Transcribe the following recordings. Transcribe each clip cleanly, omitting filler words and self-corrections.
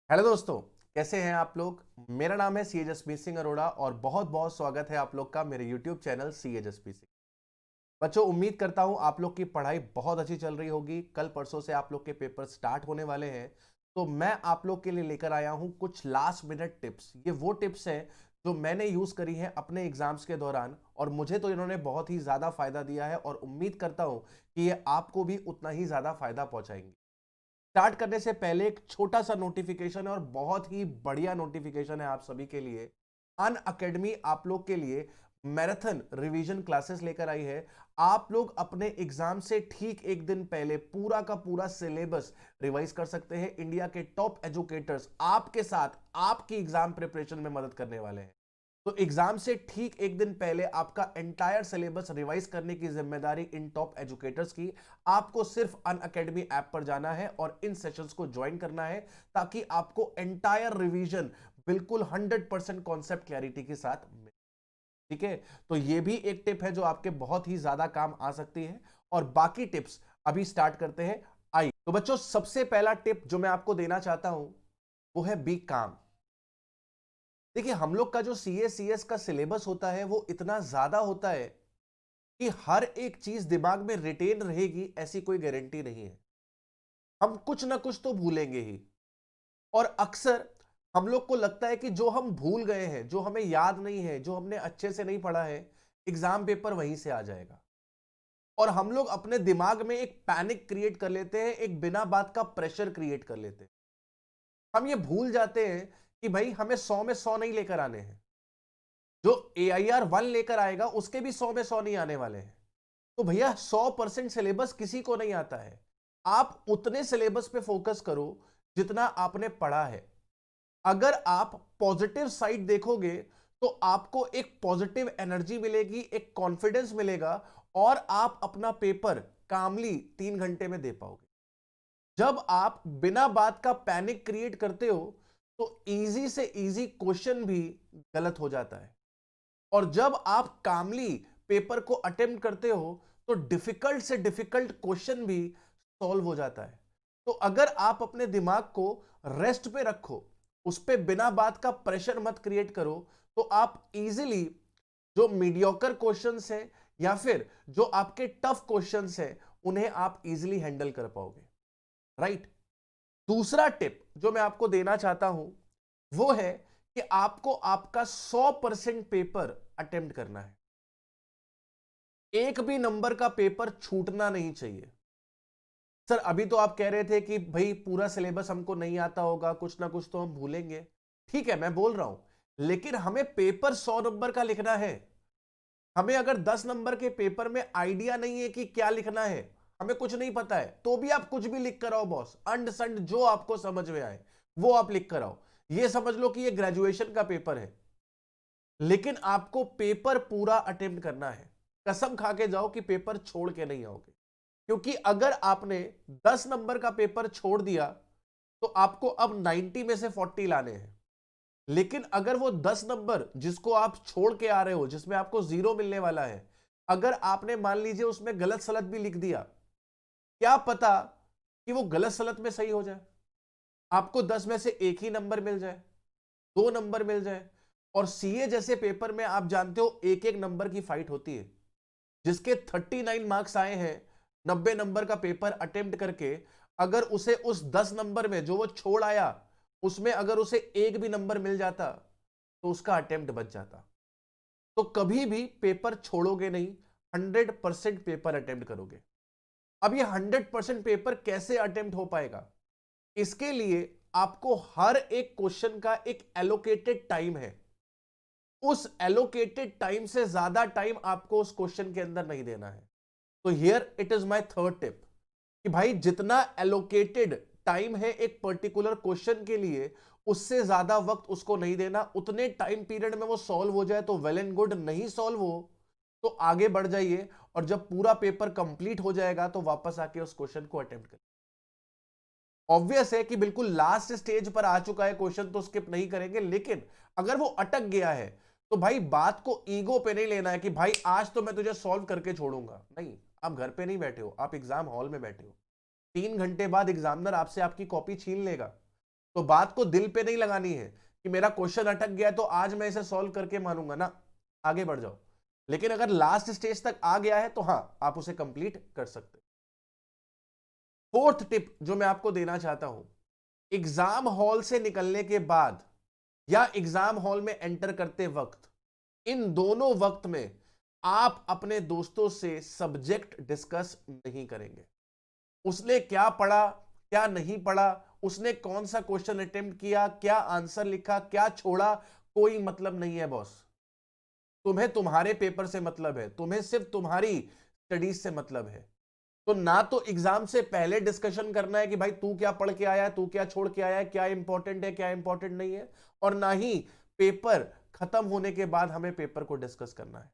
Hello दोस्तों, कैसे हैं आप लोग। मेरा नाम है C H S Singh Arora और बहुत बहुत स्वागत है आप लोग का मेरे YouTube channel C H S Singh. बच्चों, उम्मीद करता हूं आप लोग की पढ़ाई बहुत अच्छी चल रही होगी। कल परसों से आप लोग के पेपर स्टार्ट होने वाले हैं, तो मैं आप लोग के लिए लेकर आया हूं कुछ लास्ट मिनट टिप्स। ये वो टिप्स हैं जो मैंने यूज करी हैं अपने एग्जाम्स के दौरान और मुझे तो इन्होंने बहुत ही ज्यादा फायदा दिया है और उम्मीद करता हूं कि ये आपको भी उतना ही ज्यादा फायदा पहुंचाएंगे। स्टार्ट करने से पहले एक छोटा सा नोटिफिकेशन है और बहुत ही बढ़िया नोटिफिकेशन है आप सभी के लिए। अन अकेडमी आप लोग के लिए मैराथन रिवीजन क्लासेस लेकर आई है। आप लोग अपने एग्जाम से ठीक एक दिन पहले पूरा का पूरा सिलेबस रिवाइज कर सकते हैं। इंडिया के टॉप एजुकेटर्स आपके साथ आपकी एग्जाम प्रिपरेशन में मदद करने वाले हैं। तो एग्जाम से ठीक एक दिन पहले आपका एंटायर सिलेबस रिवाइज करने की जिम्मेदारी इन टॉप एजुकेटर्स की। आपको सिर्फ अन अकेडमी ऐप पर जाना है और इन सेशंस को ज्वाइन करना है ताकि आपको एंटायर रिवीजन बिल्कुल 100% कॉन्सेप्ट क्लैरिटी के साथ मिले। ठीक है, तो ये भी एक टिप है जो आपके बहुत ही ज्यादा काम आ सकती है और बाकी टिप्स अभी स्टार्ट करते हैं। आइए तो बच्चों, सबसे पहला टिप जो मैं आपको देना चाहता हूं वो है बी काम। देखिए, हम लोग का जो सीएस का सिलेबस होता है वो इतना ज्यादा होता है कि हर एक चीज दिमाग में रिटेन रहेगी ऐसी कोई गारंटी नहीं है। हम कुछ ना कुछ तो भूलेंगे ही। और अक्सर हम लोग को लगता है कि जो हम भूल गए हैं, जो हमें याद नहीं है, जो हमने अच्छे से नहीं पढ़ा है, एग्जाम पेपर वहीं से आ जाएगा। और हम लोग अपने दिमाग में एक पैनिक क्रिएट कर लेते हैं, एक बिना बात का प्रेशर क्रिएट कर लेते हैं। हम ये भूल जाते हैं कि भाई हमें 100 में 100 नहीं लेकर आने हैं। जो AIR 1 लेकर आएगा उसके भी 100 में 100 नहीं आने वाले हैं। तो भैया 100% सिलेबस किसी को नहीं आता है। आप उतने सिलेबस पे फोकस करो जितना आपने पढ़ा है। अगर आप पॉजिटिव साइड देखोगे तो आपको एक पॉजिटिव एनर्जी मिलेगी, एक कॉन्फिडेंस मिलेगा और आप अपना पेपर कामली 3 घंटे में दे पाओगे। जब आप बिना बात का पैनिक क्रिएट करते हो तो इजी से इजी क्वेश्चन भी गलत हो जाता है। और जब आप कामली पेपर को अटेम्प्ट करते हो तो डिफिकल्ट से डिफिकल्ट क्वेश्चन भी सॉल्व हो जाता है। तो अगर आप अपने दिमाग को रेस्ट पे रखो, उस पे बिना बात का प्रेशर मत क्रिएट करो, तो आप इजीली जो मीडियोकर क्वेश्चंस हैं या फिर जो आपके टफ क्वेश्चंस हैं उन्हें आप इजीली हैंडल कर पाओगे। राइट। दूसरा टिप जो मैं आपको देना चाहता हूं वो है कि आपको आपका 100% पेपर अटेम्प्ट करना है। एक भी नंबर का पेपर छूटना नहीं चाहिए। सर, अभी तो आप कह रहे थे कि भाई पूरा सिलेबस हमको नहीं आता होगा, कुछ ना कुछ तो हम भूलेंगे। ठीक है, मैं बोल रहा हूं, लेकिन हमें पेपर 100 नंबर का लिखना है। हमें अगर 10 नंबर के पेपर में आइडिया नहीं है कि क्या लिखना है, हमें कुछ नहीं पता है, तो भी आप कुछ भी लिख कर आओ बॉस। अंड संड जो आपको समझ में आए वो आप लिख कर आओ। ये समझ लो कि ये ग्रेजुएशन का पेपर है, लेकिन आपको पेपर पूरा अटेम्प्ट करना है। कसम खा के जाओ कि पेपर छोड़ के नहीं आओगे, क्योंकि अगर आपने 10 नंबर का पेपर छोड़ दिया तो आपको अब 90 में से 40 लाने हैं। लेकिन अगर वो 10 नंबर जिसको आप छोड़ के आ रहे हो, जिसमें आपको 0 मिलने वाला है, अगर आपने मान लीजिए उसमें गलत सलत भी लिख दिया, क्या पता कि वो गलत सलत में सही हो जाए, आपको 10 में से एक ही नंबर मिल जाए, 2 नंबर मिल जाए। और सीए जैसे पेपर में आप जानते हो एक एक नंबर की फाइट होती है। जिसके 39 मार्क्स आए हैं 90 नंबर का पेपर अटेम्प्ट करके, अगर उसे उस 10 नंबर में जो वो छोड़ आया उसमें अगर उसे एक भी नंबर मिल जाता तो उसका अटेम्प्ट बच जाता। तो कभी भी पेपर छोड़ोगे नहीं, 100% पेपर अटेम्प्ट करोगे। अब ये 100% पेपर कैसे अटेम्प्ट हो पाएगा? इसके लिए आपको हर एक क्वेश्चन का एक एलोकेटेड टाइम है। उस एलोकेटेड टाइम से ज्यादा टाइम आपको उस क्वेश्चन के अंदर नहीं देना है। तो here it is my third tip कि भाई जितना एलोकेटेड टाइम है एक पर्टिकुलर क्वेश्चन के लिए, उससे ज्यादा वक्त उसको नहीं देना। उतने टाइम पीरियड में वो सॉल्व हो जाए तो वेल एंड गुड, नहीं सॉल्व हो तो आगे बढ़ जाइए और जब पूरा पेपर कंप्लीट हो जाएगा तो वापस आके उस क्वेश्चन को अटेम्प्ट करें। ऑब्वियस है कि बिल्कुल लास्ट स्टेज पर आ चुका है क्वेश्चन तो स्किप नहीं करेंगे, लेकिन अगर वो अटक गया है तो भाई बात को ईगो पे नहीं लेना है कि भाई आज तो मैं तुझे सॉल्व करके छोड़ूंगा। नहीं, आप घर पे नहीं बैठे हो, आप एग्जाम हॉल में बैठे हो। 3 घंटे बाद एग्जामिनर आपसे आपकी कॉपी छीन लेगा। तो बात को दिल पे नहीं लगानी है कि मेरा क्वेश्चन अटक गया है तो आज मैं इसे सॉल्व करके मानूंगा ना, आगे बढ़ जाओ। लेकिन अगर लास्ट स्टेज तक आ गया है तो हां, आप उसे कंप्लीट कर सकते। फोर्थ टिप जो मैं आपको देना चाहता हूं, एग्जाम हॉल से निकलने के बाद या एग्जाम हॉल में एंटर करते वक्त, इन दोनों वक्त में आप अपने दोस्तों से सब्जेक्ट डिस्कस नहीं करेंगे। उसने क्या पढ़ा, क्या नहीं पढ़ा, उसने कौन सा क्वेश्चन अटेम्प्ट किया, क्या आंसर लिखा, क्या छोड़ा, कोई मतलब नहीं है बॉस। तुम्हें तुम्हारे पेपर से मतलब है, तुम्हें सिर्फ तुम्हारी स्टडीज से मतलब है। तो ना तो एग्जाम से पहले डिस्कशन करना है कि भाई तू क्या पढ़ के आया है, तू क्या छोड़ के आया है, क्या इंपॉर्टेंट है, क्या इंपॉर्टेंट नहीं है, और ना ही पेपर खत्म होने के बाद हमें पेपर को डिस्कस करना है।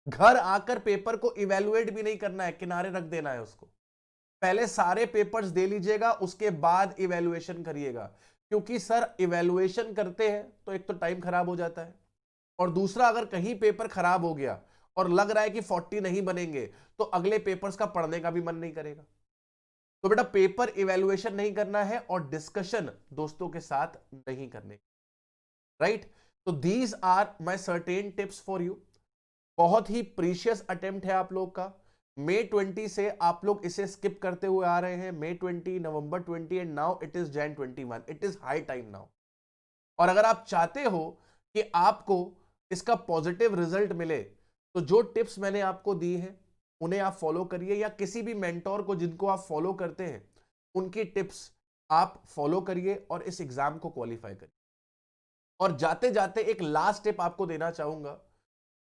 घर आकर पेपर को इवेलुएट भी नहीं करना है, किनारे रख देना है उसको। पहले सारे पेपर्स दे लीजिएगा, उसके बाद इवेलुएशन करिएगा। क्योंकि सर इवेलुएशन करते हैं तो एक तो टाइम खराब हो जाता है, और दूसरा अगर कहीं पेपर खराब हो गया और लग रहा है कि 40 नहीं बनेंगे तो अगले पेपर्स का पढ़ने का भी मन नहीं करेगा। तो बेटा पेपर इवेलुएशन नहीं करना है और डिस्कशन दोस्तों के साथ नहीं करने, राइट। तो these are my certain tips for you. बहुत ही प्रीशियस अटेम्प्ट है आप लोग का। May 20 से आप लोग इसे स्किप करते हुए आ रहे हैं, May 20, November 20 and now it is Jan 21। It is high time now. और अगर आप चाहते हो कि आपको इसका पॉजिटिव रिजल्ट मिले तो जो टिप्स मैंने आपको दी हैं उन्हें आप फॉलो करिए, या किसी भी मेंटोर को जिनको आप फॉलो करते हैं उनकी टिप्स आप फॉलो करिए और इस एग्जाम को क्वालिफाई करिए। और जाते जाते एक लास्ट टिप आपको देना चाहूंगा,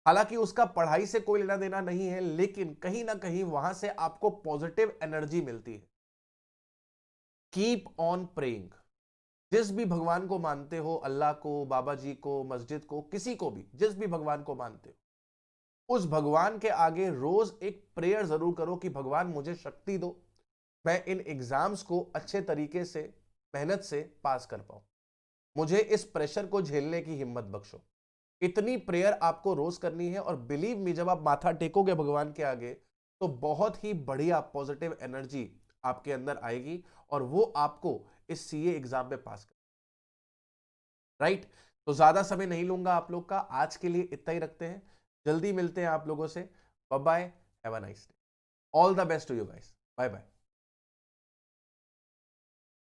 हालांकि उसका पढ़ाई से कोई लेना देना नहीं है, लेकिन कहीं ना कहीं वहां से आपको पॉजिटिव एनर्जी मिलती है। Keep on praying. जिस भी भगवान को मानते हो, अल्लाह को, बाबा जी को, मस्जिद को, किसी को भी, जिस भी भगवान को मानते हो, उस भगवान के आगे रोज एक प्रेयर जरूर करो कि भगवान मुझे शक्ति दो, मैं इन एग्जाम्स को अच्छे तरीके से मेहनत से पास कर पाऊं, मुझे इस प्रेशर को झेलने की हिम्मत बख्शो। इतनी प्रेयर आपको रोज करनी है, और बिलीव मी जब आप माथा टेकोगे भगवान के आगे तो बहुत ही बढ़िया पॉजिटिव एनर्जी आपके अंदर आएगी और वो आपको इस सीए एग्जाम में पास कर, राइट। तो ज्यादा समय नहीं लूंगा आप लोग का, आज के लिए इतना ही रखते हैं। जल्दी मिलते हैं आप लोगों से। Bye bye, have a nice day, all the best to you guys, bye bye.